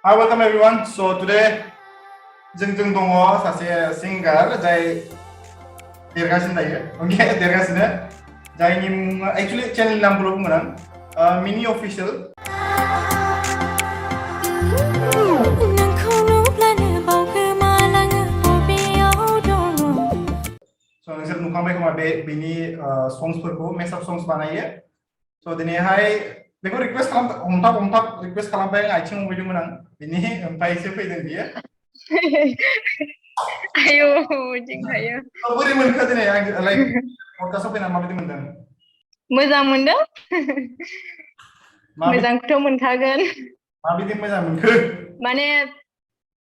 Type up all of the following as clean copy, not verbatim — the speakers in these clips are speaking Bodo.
Hi, welcome everyone. So today जों दङ सासे सिंगार जाय देरगासिनो दायो ओके देरगासिनो जायनि मुङा एक्चुअली चेनेल नामखौल' बुंगोन आं मिनि अफिशियल स' नोंसोर नुखांबाय खोमा बेनि सङ्सफोरखौ मेसआप सङ्स बानायो स' दिनैहाय बेखौ रिक्वेस्ट हमथाब रिक्वेस्ट खालामबाय आथिं हमहैदोंमोन आं बिनि ओमफ्रायसो फैदों बियो आयौ दिंखायो बोरै मोनखो दिनै आं लाइक पडकास्टआव फैनानै माबायदि मोनदों मोजां मोनदों मोजांखौथ' मोनखागोन माबायदि मोजां मोनखो माने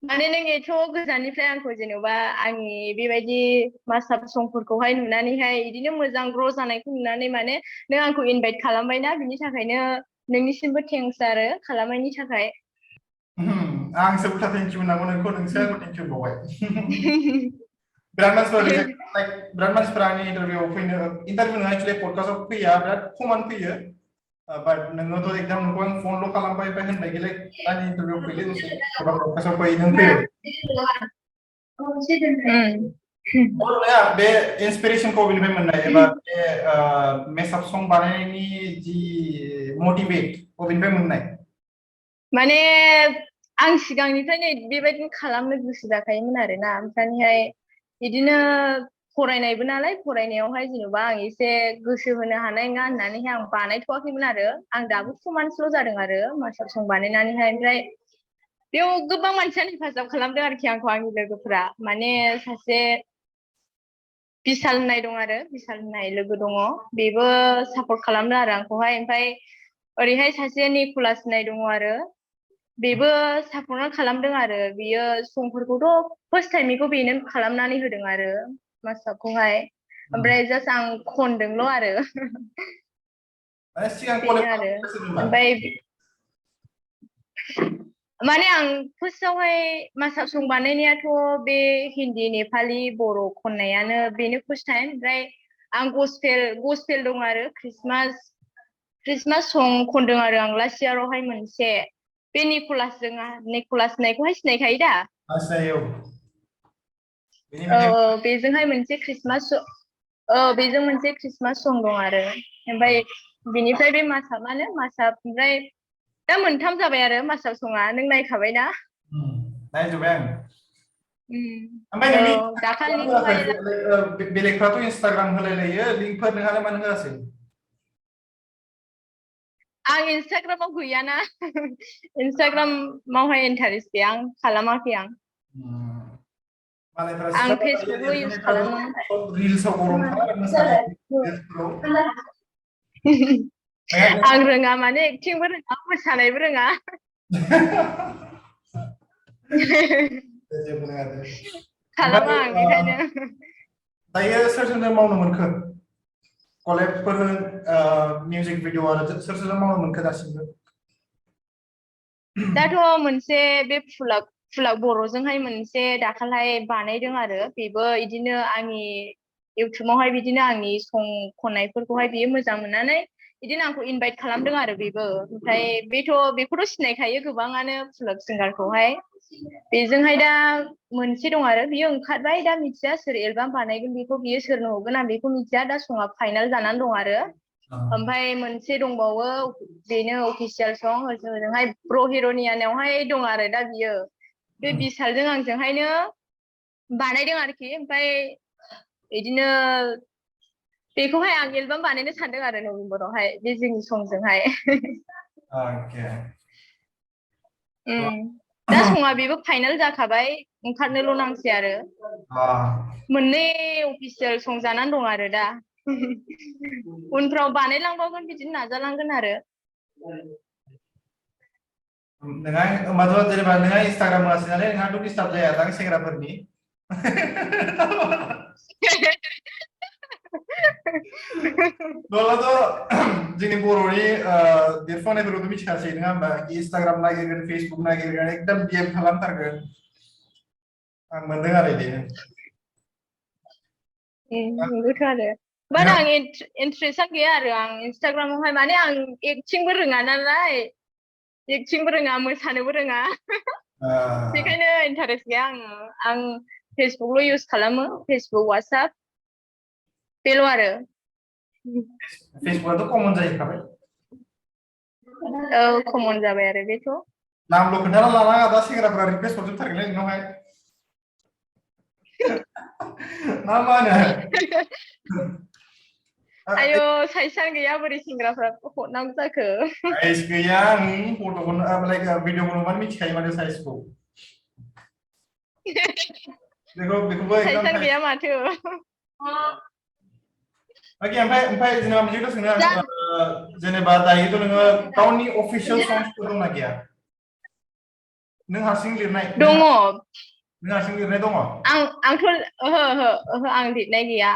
नों एथ' गोजाननिफ्राय आंखौ जेनेबा आंनि बेबायदि मासाब संफोरखौहाय नुनानैहाय बिदिनो मोजां ग्र' जानायखौ नुनानै माने नों आंखौ इनभाइट खालामबायना बिनि थाखायनो नोंनिसिमबो थेंक्स आरो खालामनायनि थाखाय आंसो उल्था थेंकिउ होननांगौ नोंखौ नोंसो आंखौ थेंकिउ होनबावबाय बिराद मानसिफोरा आंनि इन्टारभिउआव फैनो इन्टारभिउ नङा एक्चुअलि पडकास्टआव फैया बिराद खमानो फैयो बाट नोङोथ' एकदम नोंखौ आं फनल' खालामबाय ओमफ्राय होनबाय गेले आंनि इन्टारभिउआव फैदो दसे एबा पडकास्टआव फै नों फैबाय बे इन्सपिरेसनखौ बबेनिफ्राय मोननाय एबा बे मेसआप सं बानायनायनि जि मटिभेट बबेनिफ्राय मोननाय माने आं सिगांनिफ्रायनो बेबायदिनो खालामनो गोसो जाखायोमोन आरोना ओमफ्रायहाय बिदिनो फरायनायबो नालाय फरायनायावहाय जेनेबा आं एसे गोसो होनो हानाय नङा होननानैहाय आं बानायथ'वाखैमोन आरो आं दाबो 2 मान्थसल' जादों आरो मास्टार सं बानायनानैहाय ओमफ्राय बेयाव गोबां मानसियानो हेफाजाब खालामदों आरोखि आंखौ आंनि लोगोफोरा माने सासे बिशाल होननाय दं आरो बिशाल होननाय लोगो दङ बेबो सापर्ट खालामदों आरो आंखौहाय ओमफ्राय ओरैहाय सासे निकुलास होननाय दङ आरो बेबो सापर्ट खालामदों आरो बियो संफोरखौथ' फार्स्ट टाइम बेखौ बेनो खालामनानै होदों आरो मास्टारखौहाय ओमफ्राय जास्ट आं खनदोंल' आरो बेनो आरो ओमफ्राय माने आं फार्स्टआवहाय मास्टार सं बानायनायाथ' बे हिन्दी नेपालि बर' खननायानो बेनो फार्स्ट टाइम ओमफ्राय आं गसपेल दं आरो क्रिसमास सं खनदों आरो आं लास्ट इयारावहाय मोनसे बे निकलास होननायखौहाय सिनायखायो दा बेजोंहाय मोनसे बेजों मोनसे क्रिसमास सं दं आरो ओमफ्राय बिनिफ्राय बे मासाबानो ओमफ्राय दा 3 जाबाय आरो मास्टार सङा नों नायखाबायना नायजोबबाय आं ओमफ्राय नोंनि दाखालिनिखौहाय बेलेगफ्राथ' इन्सटाग्राम होलायलायो लिंकफोर नोंहालाय मानो होआसै आं इन्सटाग्रामाव गैयाना इन्सटाग्रामावहाय इन्टारेस्ट गैया आं खालामाखै आं आं फेसबुकल' इउज खालामो आं रोङा माने एक्टिंबो रोङा मोसानायबो रोङा खालामा आं बेखायनो दायो सोरजों मावनो मोनखो कलेबफोर मिउजिक भिडिअ आरो सोरजों मावनो मोनखो दासिमबो दाथ' मोनसे बे फुलाक बर'जोंहाय मोनसे दाखालहाय बानायदों आरो बेबो इदिनो आंनि इउटुबावहाय बिदिनो आंनि सं खननायफोरखौहाय बियो मोजां मोननानै बिदिनो आंखौ इनभाइट खालामदों आरो बेबो ओमफ्राय बेखौथ' सिनायखायो गोबाङानो फुलाक सिंगारखौहाय बेजोंहाय दा मोनसे दं आरो बियो ओंखारबाय दा मिथिया सोर एलबाम बानायगोन बेखौ बियो सोरनो हरगोन आं बेखौ मिथिया दा सङा फाइनाल जानानै दं आरो ओमफ्राय मोनसे दंबावो बेनो अफिसियेल सं ओजोंहाय ब्र हिर'नियानावहाय दं आरो दा बियो बे बिशालजों आंजोंहायनो बानायदों आरोखि ओमफ्राय बिदिनो बेखौहाय आं एलबाम बानायनो सानदों आरो नभेम्बरावहाय बे जोंनि संजोंहाय दा सङा बेबो फाइनाल जाखाबाय ओंखारनोल' नांसै आरो मोननै अफिसियेल सं जानानै दं आरो दा उनफ्राव बानायलांबावगोन बिदिनो नाजालांगोन आरो होमबाथ' जेनेबा नोंहा इन्सटाग्राम होआसै नालाय नोंहाथ' डिस्टार्ब जाया दां सेंग्राफोरनि नङाब्लाथ' जोंनि बर'नि देरफुनायफोरखौथ' मिथिखासै नङा होमबा इन्सटाग्राम नागिरगोन फेसबुक नागिरगोन एकदम बिहेभ खालामथारगोन आं मोनदों आरो बिदिनो नंगौथ' आरो बाट आं इन्ट्रेस्टआ गैया आरो आं इन्सटाग्रामावहाय माने आं एक्टिंबो रोङा नालाय एक्टिंबो रोङा मोसानोबो रोङा बेखायनो इन्टारेस्ट गैया आं फेसबुकल' इउज खालामो फेसबुक वाट्सएप बेल' आरो फेसबुकआथ' कमन जाहैखाबाय औ कमन जाबाय आरो बेथ' नामल' खोन्थाना लानाङा दा सेंग्राफ्रा रिकुवेस्ट हरजोबथारगोनलै नोंनावहाय ना मा होनो आयो साइसआनो गैया बोरै सेंग्राफ्रा हरनांगौ जाखो साइज गैया फट'खौनो लाइक भिडिअखौ नुबानो मिथिखायो माथो साइजखौ बेखौबो एकदम साइसआनो गैया माथो ओके ओमफ्राय जेनेबा मोनसे सोंनो आं जेनेबा दायोथ' नोङो गावनि अफिसियेल सङ्सफोर दंना गैया नों हारसिं लिरनाय दङ नों हारसिं लिरनाय दङ आंथ' ओहो आं लिरनाय गैया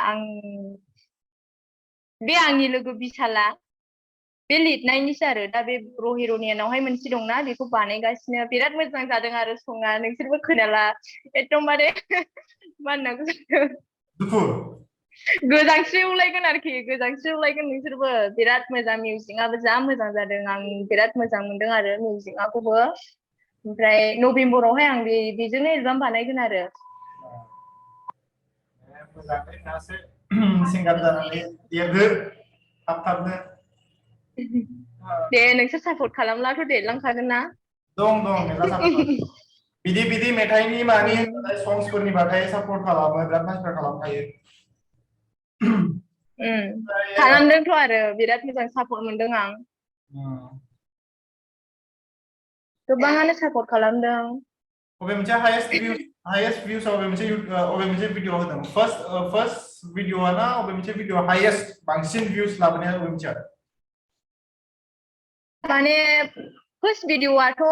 बे आंनि लोगो बिसाला बे लिरनायनिसो आरो दा बे रहिरनियानावहाय मोनसे दंना बेखौ बानायगासिनो बिराद मोजां जादों आरो सङा नोंसोरबो खोनाला एकदमबारे मा होननांगौ जाखो दुखु गोजांस्रिउलायगोन आरोखि गोजांस्रिउलायगोन नोंसोरबो बिराद मोजां मिउजिकआबो जा मोजां जादों आं बिराद मोजां मोनदों आरो मिउजिकआखौबो ओमफ्राय नभेम्बरावहाय आं बेजोंनो एलबाम बानायगोन आरो मोजाङै दासो सिंगार जानानै देरदो थाब-थाबनो दे नोंसोर सापर्ट खालामब्लाथ' देरलांखागोन ना दं मेरला सापर्ट बिदि मेथाइनि मानि सङ्सफोरनि बागै सापर्ट खालामो बिराद मानसिफ्रा खालामखायो खालामदोंथ' आरो बिराद मोजां सापर्ट मोनदों आं गोबाङानो सापर्ट खालामदों अबे मोनसे हाइएस्ट भिउस अबे मोनसे भिडिअ होदों फार्स्ट भिडिअआ ना अबे मोनसे भिडिअ हाइएस्ट बांसिन भिउस लाबोनाया अबे मोनसेया माने फार्स्ट भिडिअआथ'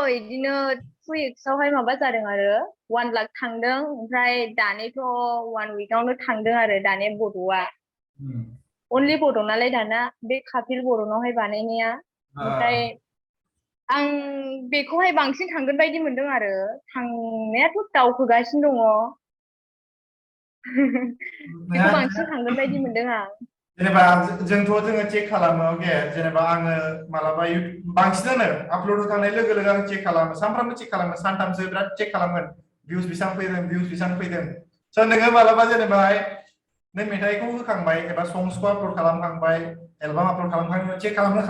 बिदिनो 2 weeksआवहाय माबा जादों आरो 1 लाख थांदों ओमफ्राय दानिथ' 1 weekआवनो थांदों आरो दानि बड'आ अनलि बड' नालाय दाना बे कापिल बर'नावहाय बानायनाया ओमफ्राय आं बेखौहाय बांसिन थांगोन बायदि मोनदों आरो थांनायाथ' दावखोगासिनो दङ बेखौ बांसिन थांगोन बायदि मोनदों आं जेनेबा जोङो चेक खालामो अके जेनेबा आङो मालाबा बांसिनानो आपल'ड होखांनाय लोगो लोगो आं चेक खालामो सानफ्रामबो चेक खालामो सानथामसो बिराद चेक खालामगोन भिउस बेसेबां फैदों स' नोङो मालाबा जेनेबा नों मेथाइखौ होखांबाय एबा सङ्सखौ आपल'ड खालामखांबाय एलबाम आपल'ड खालामखांनाय चेक खालामा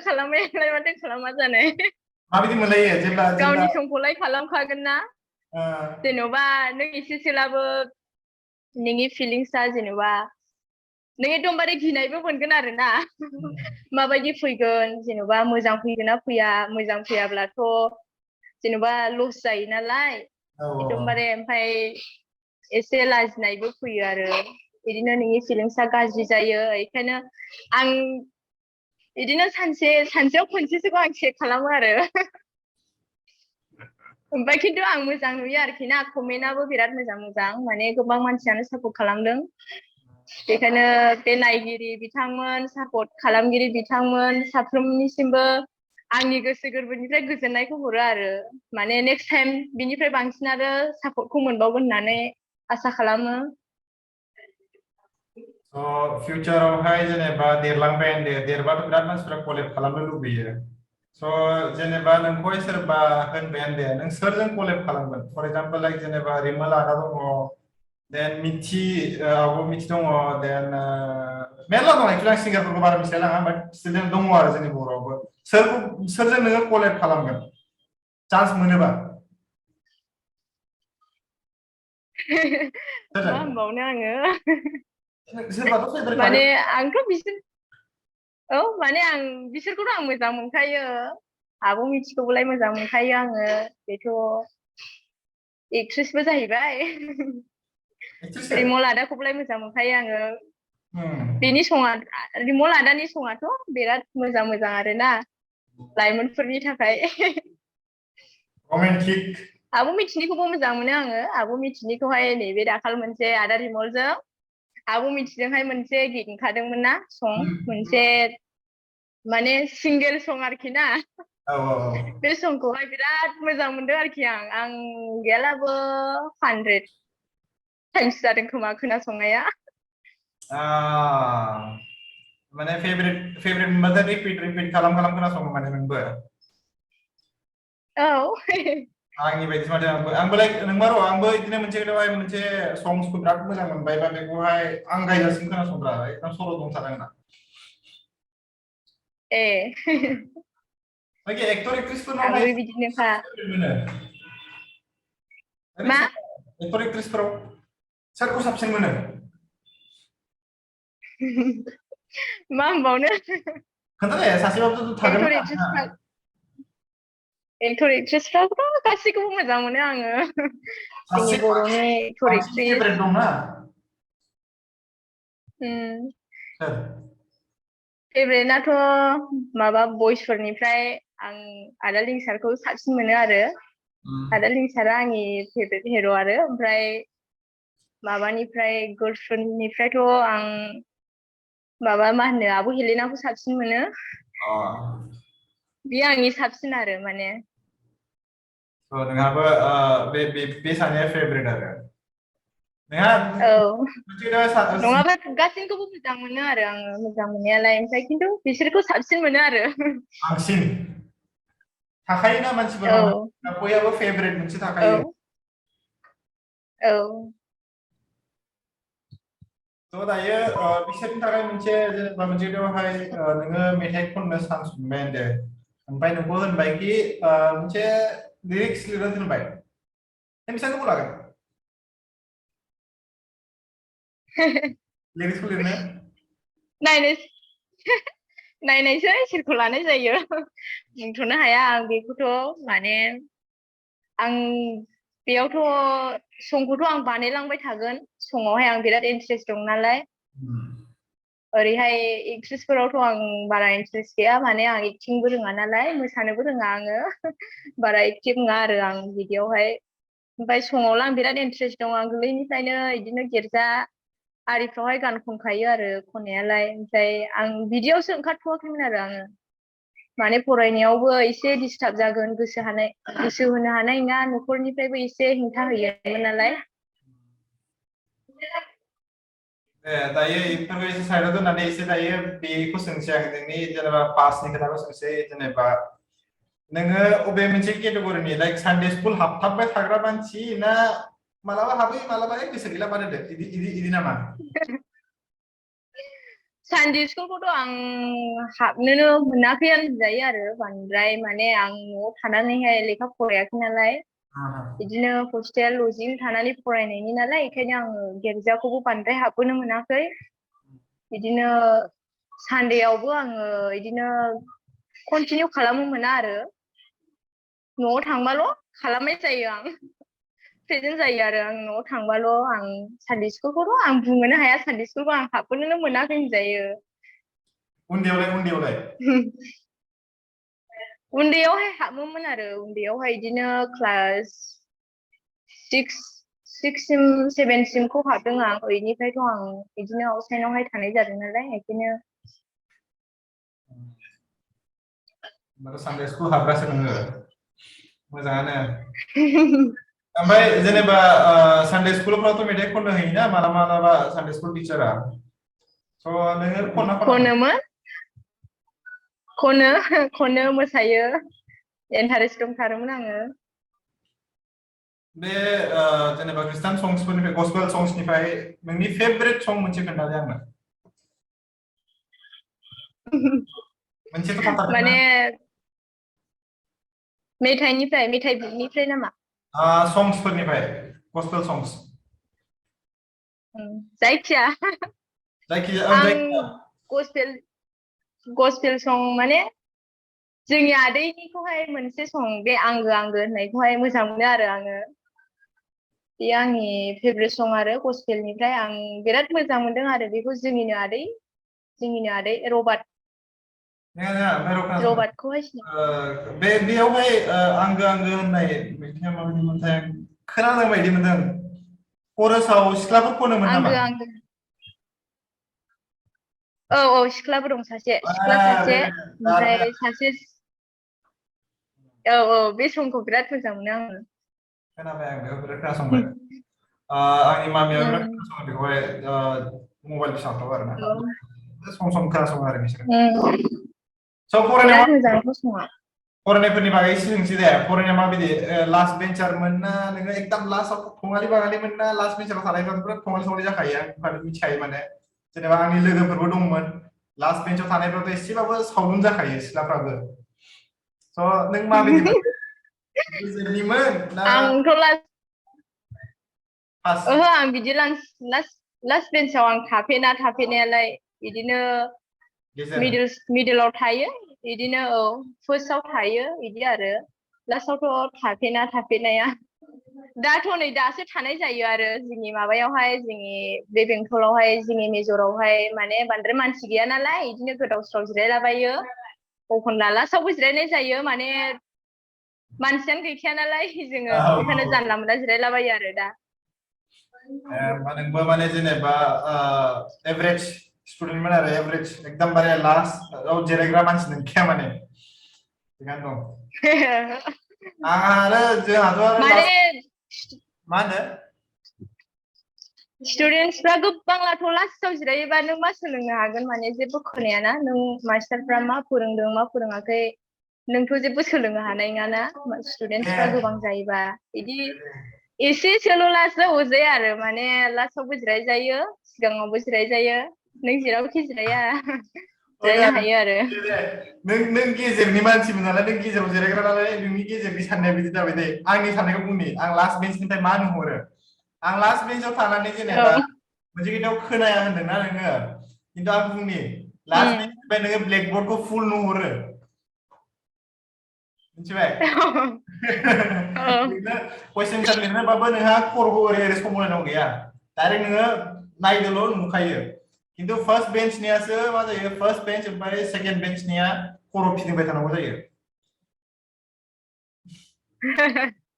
खालामनायालाय माथो खालामा जानो माबायदि मोनलायो जेब्ला गावनि समखौलाय खालामखागोन ना जेन'बा नों एसेसोलाबो नोंनि फिलिंसआ जेनेबा नों एकदमबारे गिनायबो मोनगोन आरो ना माबायदि फैगोन जेन'बा मोजां फैगोन ना फैया मोजां फैयाब्लाथ' जेन'बा लस जायो नालाय एकदमबारे ओमफ्राय एसे लाजिनायबो फैयो आरो बिदिनो नोंनि फिलिंसआ गाज्रि जायो बेखायनो आं बिदिनो सानसेयाव खनसेसोखौ आं चेक खालामो आरो ओमफ्राय खिन्थु आं मोजां नुयो आरोखि ना कमेन्टआबो बिराद मोजां माने गोबां मानसियानो सापर्ट खालामदों बेखायनो बे नायगिरि बिथांमोन सापर्ट खालामगिरि बिथांमोन साफ्रोमनिसिमबो आंनि गोसो गोरबोनिफ्राय गोजोननायखौ हरो आरो माने नेक्स्ट टाइम बिनिफ्राय बांसिन आरो सापर्टखौ मोनबावगोन होननानै आसा खालामो फिउचारावहाय जेनेबा देरलांबायानो देरबाथ' बिराद मानसिफ्रा कलेब खालामनो लुबैयो स' जेनेबा नोंखौहाय सोरबा होनबायानो दे नों सोरजों कलेब खालामगोन फर एग्जाम्पल लाइक जेनेबा रिमोल आदा दङ देन मिथि दङ देन मेरला दं एक्चुअलि आं सिंगारफोरखौ बारा मिथिलाय लाङा बाट स्टुडेन्ट दङ आरो जोंनि बर'आवबो सोरजों नोङो कलेब खालामगोन चान्स मोनोबा मा होनबावनो आङो सोरबाथ' माने आंथ' माने आं बिसोरखौथ' आं मोजां मोनखायो आब' मिथिखौबोलाय मोजां मोनखायो आङो बेथ' एक्ट्रेसबो जाहैबाय रिमल आदाखौबोलाय मोजां मोनखायो आङो बेनि सङा रिमल आदानि सङाथ' बिराद मोजां आरोना लाइमोनफोरनि थाखाय रमान्टिक आब' मिथिनिखौबो मोजां मोनो आङो आब' मिथिनिखौहाय नैबे दाखाल मोनसे आदा रिमलजों आब' मिथिजोंहाय मोनसे गित ओंखारदोंमोन ना सं मोनसे माने सिंगेल सं आरोखि ना बे समखौहाय बिराद मोजां मोनदों आरोखि आं गैयालाबो 100 टाइम्स जादों खोमा खोनासंनाया माने फेभरेट मोनबाथाय रिपिट खालाम खोनासङो माने नोंबो औ आंनि बायदि माथो आंबो लाइक नोंबा र' आंबो बिदिनो मोनसे संसखौ बिराद मोजां मोनबाय बा बेखौहाय आं गायजासिम खोनासंग्रा एकदम सल' दंथारो आंना ए बाखि एक्टर एक्ट्रिसफोरनावहाय आंबो बिदिनोखा मोनो मा एक्टर एक्ट्रिसफोराव सोरखौ साबसिन मोनो मा होनबावनो खोन्थादे सासेबाबोथ' थागोन एक्टर ना एक्ट्रिसफ्रा एक्टर एक्ट्रिसफ्राथ' गासैखौबो मोजां मोनो आङो जोंनि सासे बर'नि एक्टर बांसिन एक्ट्रिस फेभरेट दंना सोर फेभरेटआथ' माबा बयसफोरनिफ्राय आं आदा लिंसारखौ साबसिन मोनो आरो आदा लिंसारा आंनि फेभरेट हिर' आरो ओमफ्राय माबानिफ्राय गर्ल्सफोरनिफ्रायथ' आं माबा मा होनो आब' हेलेनाखौ साबसिन मोनो अ बियो आंनि साबसिन आरो माने नोंहाबो बे सानैया फेभरेट आरो नोंहा औ मोनसे नङाबा गासैखौबो मोजां मोनो आरो आङो मोजां मोननायालाय ओमफ्राय खिन्थु बिसोरखौ साबसिन मोनो आरो बांसिन थाखायोना औ मानसिफोरनाव बयहाबो फेभरेट मोनसे औ थाखायो औ थ' दायो बिसोरनि थाखाय मोनसे जेनेबा मोनसे बेवहाय नोङो मेथाइ खननो चान्स मोनबाय होनदो ओमफ्राय नोंबो होनबायखि मोनसे लिरिक्स लिरनो दोनबाय नों बेसेबां गोबाव लागोन लिरिक्सखौ लिरनो नायनो नायनायसै सोरखौ लानाय जायो बुंथ'नो हाया आं बेखौथ' माने आं बेयावथ' संखौथ' आं बानायलांबाय थागोन सङावहाय आं बिराद इन्टारेस्ट दं नालाय ओरैहाय एक्ट्रिसफोरावथ' आं बारा इन्टारेस्ट गैया माने आं एक्टिंबो रोङा नालाय मोसानोबो रोङा आङो बारा एक्टिभ नङा आरो आं बिदियावहाय ओमफ्राय सङावल' आं बिराद इन्टारेस्ट दं आं गोरलैनिफ्रायनो बिदिनो गिर्जा आरिफ्रावहाय गान खनखायो आरो खननायालाय ओमफ्राय आं बिदियावसो ओंखारथ'वाखैमोन आरो आङो माने फरायनायावबो एसे डिस्टार्ब जागोन गोसो होनो हानाय नङा न'खरनिफ्रायबो एसे हेंथा होयोमोन नालाय दायो इफोरखौ एसे साइडआव दोननानै एसे दायो बेखौ सोंसै आं नोंनि जेनेबा पासनि खोथाखौ सोंसै जेनेबा नोङो अबे मोनसे केटेगरिनि लाइक सानडे स्कुल हाबथाबबाय थाग्रा मानसि ना मालाबा हाबै मालाबा गोसो गैला बाद होदो इदि नामा सानडे स्कुलखौथ' आं हाबनोनो मोनाखैयानो होनजायो आरो बांद्राय माने आं न'आव थानानैहाय लेखा फरायाखै नालाय बिदिनो हस्टेल लजिं थानानै फरायनायनि नालाय बेखायनो आङो गिर्जाखौबो बांद्राय हाबबोनो मोनाखै बिदिनो सानदेआवबो आङो बिदिनो कन्टिनिउ खालामनो मोना आरो न'आव थांबाल' खालामनाय जायो आं प्रेजेन्ट जायो आरो आं न'आव थांबाल' आं सानडे स्कुलखौथ' आं बुंनोनो हाया सानडे स्कुलखौ आं हाबबोनोनो मोनाखै होनजायो उन्दैयावलाय उन्दैयावहाय हाबोमोन आरो उन्दैयावहाय बिदिनो क्लास सिक्ससिम सेभेनसिमखौ हाबदों आं ओइटनिफ्रायथ' आं बिदिनो आउटसाइनावहाय थानाय जादों नालाय बेखायनो होमबाथ' सानडे स्कुल हाबग्रासो नोङो मोजाङानो ओमफ्राय जेनेबा सानडे स्कुलफ्रावथ' मेथाइ खननो होयोना मालाबा सानडे स्कुल टिचारा थ' नोङो खनना खनामोन खनो मोसायो इन्टारेस्ट दंथारोमोन आङो बे जेनेबा खृष्टान संसफोरनिफ्राय गस्पेल संसनिफ्राय नोंनि फेभरेट सं मोनसे खोन्थादो आंनो मोनसेथ' थाथारगोन माने मेथाइ बुकनिफ्राय नामा संसफोरनिफ्राय गस्पेल संस जायखिया आं गस्पेल सं माने जोंनि आदैनिखौहाय मोनसे सं बे आंगो होननायखौहाय मोजां मोनो आरो आङो बे आंनि फेभरेट सं आरो गस्पेलनिफ्राय आं बिराद मोजां मोनदों आरो बेखौ जोंनिनो आदै रबार्टखौहाय बेयावहाय आंगो होननाय मेथाइया माबायदिमोनथाय खोनादों बायदि मोनदों खरसाव सिख्लाफोर खनोमोन नामा आंगो औ सिख्लाबो दं सासे सिख्ला सासे ओमफ्राय सासे औ बे समखौ बिराद मोजां मोनो आङो खोनाबाय आं बेखौ बिराद खोनासंबाय आंनि मामियाबो बिराद खोनासङो बेखौहाय मबाइल फिसाफ्राव आरोना सम खोनासङो आरो बिसोरो स' बिराद मोजां फसंआ फरायनायफोरनि बागै एसे सोंसै दे फरायनाया माबायदि लास्ट बेन्चारमोन ना नोङो एकदम लास्टआव थङालि बाङालिमोन ना लास्ट बेन्चाराव थानायफ्रा बिराद थङालि थङालि जाखायो आं मिथिखायो माने जेनेबा आंनि लोगोफोरबो दंमोन लास्ट बेन्चाव थानायफ्राथ' एसेबाबो सावुन जाखायो सिख्लाफ्राबो स' नों माबायदि गेजेरनिमोन ना आंथ' लास्ट फार्स्ट ओहो आं बिदि लास्ट बेन्चाव आं थाफेनायालाय बिदिनो गेजेर मिडलाव थायो बिदिनो औ फार्स्टआव थायो बिदि आरो लास्टआवथ' थाफेनाया दाथ' नै दासो थानाय जायो आरो जोंनि माबायावहाय जोंनि बे बेंटलावहाय जोंनि मेजरावहाय माने बांद्राय मानसि गैया नालाय बिदिनो गोदाव सोराव जिरायलाबायो एखनब्ला लास्टआवबो जिरायनाय जायो माने मानसियानो गैखाया नालाय जोङो बेखायनो जानला मोनला जिरायलाबायो आरो दा नोंबो माने जेनेबा एभारेज स्टुडेन्टमोन आरो एभारेज एकदम बारे लास्टआव जिरायग्रा मानसि नंखाया माने थिगानो दं आरो जोंहाथ' आरो माने मा होनो स्टुडेन्टसफ्रा गोबांलाथ' लास्टआव जिरायोबा नों मा सोलोंनो हागोन माने जेबो खोनायाना नों मास्टारफ्रा मा फोरोंदों मा फोरोङाखै नोंथ' जेबो सोलोंनो हानाय नङाना स्टुडेन्टसफ्रा गोबां जायोबा बिदि एसेसोल' लास्टआव अरजाया आरो माने लास्टआवबो जिरायजायो सिगाङावबो जिरायजायो नों जेरावखि जिराया जिरायनो हायो आरो नों गेजेरनि मानसिमोन नालाय नों गेजेराव जिरायग्रा नालाय नोंनि गेजेरनि साननाया बिदि जाबाय दे आंनि साननायखौ बुंनि आं लास्ट बेन्चनिफ्राय मा नुहरो आं लास्ट बेन्चआव थानानै जेनेबा मोनसे खोथायाव खोनाया होनदोंना नोङो खिन्थु आं बुंनि लास्ट बेन्चनिफ्राय नोङो ब्लेकबर्डखौ फुल नुहरो मिथिबाय कुइसन एन्सार लिरनोबाबो नोंहा खर'खौ ओरै ओरै सोमावलायनांगौ गैया डाइरेक्ट नोङो नायदोल' नुखायो खिन्थु फार्स्ट बेन्चनियासो मा जायो फार्स्ट बेन्च ओमफ्राय सेकेन्ड बेन्चनिया खर' फिदिंबाय थानांगौ जायो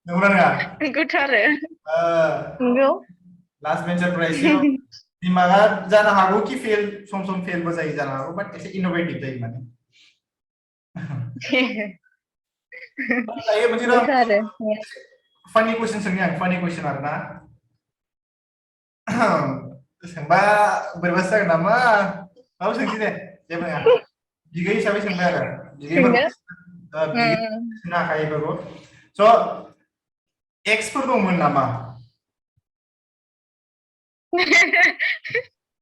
नंगौना नङा नंगौथ' आरो नंगौ लास्ट बेन्चारफ्रा एसे दिमागा जानो हागौ कि फेल सम फेलबो जायो जानो हागौ बाट एसे इन'भेटिभ जायो माने नंगौथ' आरो फानि कुइसन सोंनि आं फानि कुइसन आरोना सोंबा बोरैबासो जागोन नामा माबा सोंसै दे जेबो नङा बिगै हिसाबै सोंबाय आरो सोंदो बिगै सोंनो हाखायो बेफोरखौ स' एक्सफोर दंमोन नामा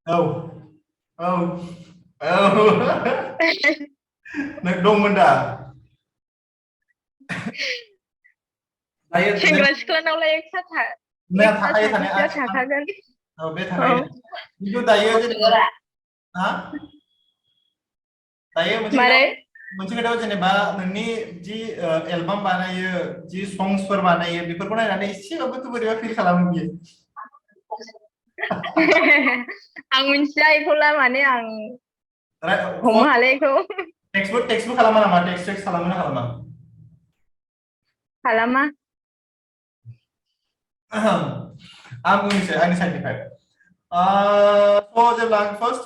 औ औ औ नों दंमोन दा सेंग्रा सिख्लानावलाय एक्सआ थाखायो थानाया थाखागोन औ बे थाखायो खिन्थु दायो जेनेबा दायो मारै मोनसे खोथायाव जेनेबा नोंनि जि एलबाम बानायो जि संसफोर बानायो बेफोरखौ नायनानै एसेबाबोथ' बोरैबा फिल खालामो बियो आं मिथिया बेखौला माने आं हमनो हालाय बेखौ टेक्सबो खालामा नामा टेक्स खालामो ना खालामा खालामा आं बुंनोसै आंनि साइडनिफ्राय जेब्ला आं फार्स्ट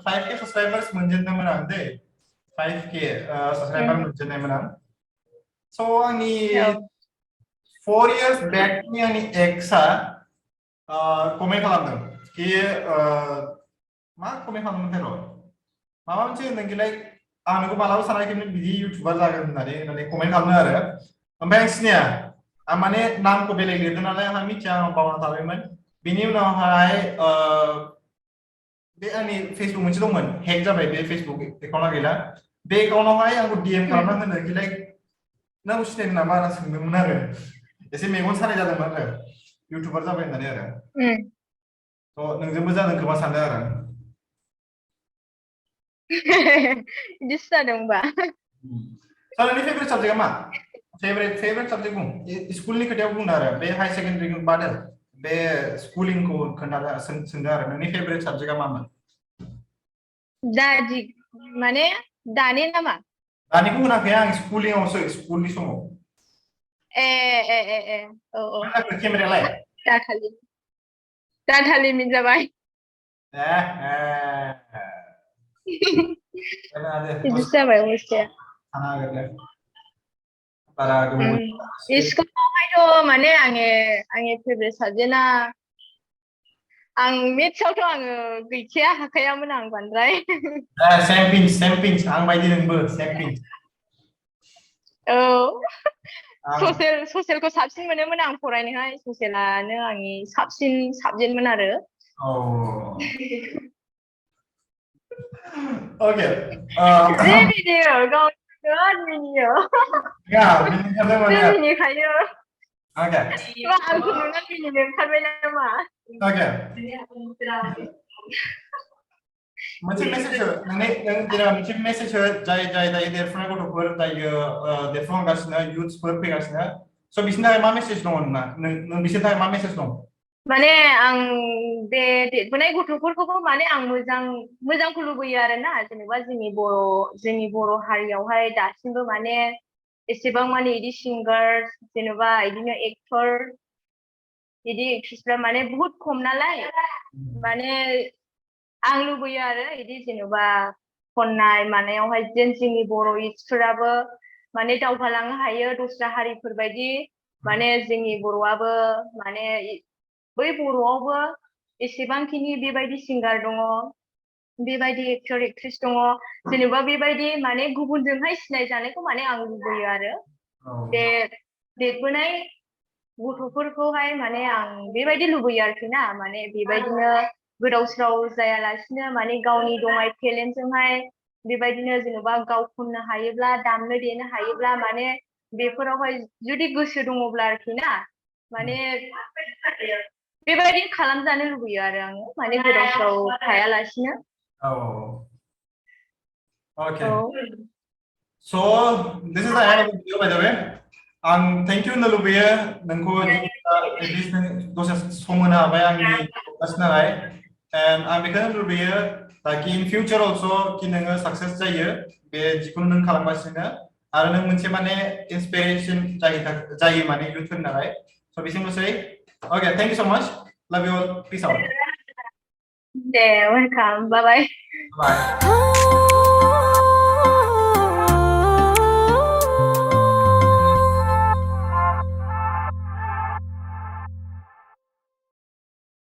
5K साबस्क्राइबार्स मोनजेनदोंमोन आं दै 5K साबस्क्राइबार मोनजेननायमोन आं स' आंनि 4 years बेकनि आंनि एक्सआ कमेन्ट खालामदों कि मा कमेन्ट खालामदोंमोनथाय र' माबा मोनसे होनदोंखिलाय आं नोंखौ मालाबा सानाखैमोन बिदि इउटुबार जागोन होननानै कमेन्ट खालामदों आरो ओमफ्राय आं सिनाया आं माने नामखौ बेलेग लिरदों नालाय आंहा मिथिया आं बावना थाबायमोन बेनि उनावहाय बे आंनि फेसबुक मोनसे दंमोन हेक जाबाय बे फेसबुक एकाउन्टआ गैला बे एकाउन्टआवहाय आंखौ डिएम खालामना होनो कि लाइक नों सिनायनो नामा होनना सोंदोंमोन आरो एसे मेगन सानाय जादोंमोन आरो इउटुबार जाबाय होननानै आरो थ' नोंजोंबो जादों खोमा सानदों आरो बिदिसो जादों होनबा नोंनि फेभरेट साबजेक्टआ मा फेभरेट साबजेक्ट बुं स्कुलनि खोथायाव बुंदों आरो बे हाई सेकेन्डारिखौ बादो बे स्कुलिंखौ खोन्थादो सोंदों आरो नोंनि फेभरेट साबजेक्टआ मामोन माने दानि नामा दानिखौ होनाखै आं स्कुलिंआवसो स्कुलनि समाव औ केमेरायालाय डाटा लिमिट जाबाय बिदिसो जाबाय अबस्थाया स्कुलावहायथ' माने आंनि फेभरेट साबजेक्टआ आं मेथ्सआवथ' आङो गैखाया हाखायामोन आं बांद्राय same pinch आं बायदि नोंबो same pinch औ आं ससेलखौ साबसिन मोनोमोन आं फरायनोहाय ससेलानो आंनि साबसिन साबजेक्टमोन आरो oh okay जि मिनियो गावनो बिराद मिनियो ya मिनिखादों जि माने मिनिखायो okay मा आंखौ नुनानै मिनिनो ओंखारबाय नामा okay मोनसे मेसेज हो नोंनि नों जेनेबा मोनसे मेसेज हो जाय दायो देरफुनाय गथ'फोर दायो देरफुहांगासिनो युथ्सफोर फैगासिनो स' बिसोरनि थाखाय मा मेसेज दङ नोंना नों बिसोरनि थाखाय मा मेसेज दं माने आं बे देरबोनाय गथ'फोरखौबो माने आं मोजांखौ लुबैयो आरोना जेनेबा जोंनि बर' हारियावहाय दासिमबो माने एसेबां माने इदि सिंगार जेनेबा इदिनो एक्टर इदि एक्ट्रेसफ्रा माने बहुत खम नालाय माने आं लुबैयो आरो इदि जेनेबा खननाय मानायावहाय जेन जोंनि बर' इट्सफोराबो माने दावगालांनो हायो दस्रा हारिफोरबायदि माने जोंनि बर'आबो माने बै बर'आवबो एसेबांखिनि बेबायदि सिंगार दङ बेबायदि एक्टर एक्ट्रेस दङ जेनेबा बेबायदि माने गुबुनजोंहाय सिनायजानायखौ माने आं लुबैयो आरो बे देरबोनाय गथ'फोरखौहाय माने आं बेबायदि लुबैयो आरोखि ना माने बेबायदिनो गोदाव सोराव जायालासिनो माने गावनि दंनाय टेलेन्टजोंहाय बेबायदिनो जेनेबा गाव खननो हायोब्ला दामनो देनो हायोब्ला माने बेफोरावहाय जुदि गोसो दङब्ला आरोखि ना माने बेबायदि खालामजानो लुबैयो आरो आङो माने गोदाव सोराव थायालासिनो okay so this is the end of the video by the way आं thank you होननो लुबैयो नोंखौ एटलिस्ट दसे सम होनो हाबाय आंनि पडकास्ट नालाय and आं बेखौनो लुबैयो कि इन फिउचार अल्सो कि नोङो साक्सेस जायो बे जिखुनु नों खालामगासिनो आरो नों मोनसे माने इन्सपिरेसन जायो माने इयुथफोरनि थाखाय स' बेसिमल'सै okay thank you so much love you all peace out the welcome bye bye bye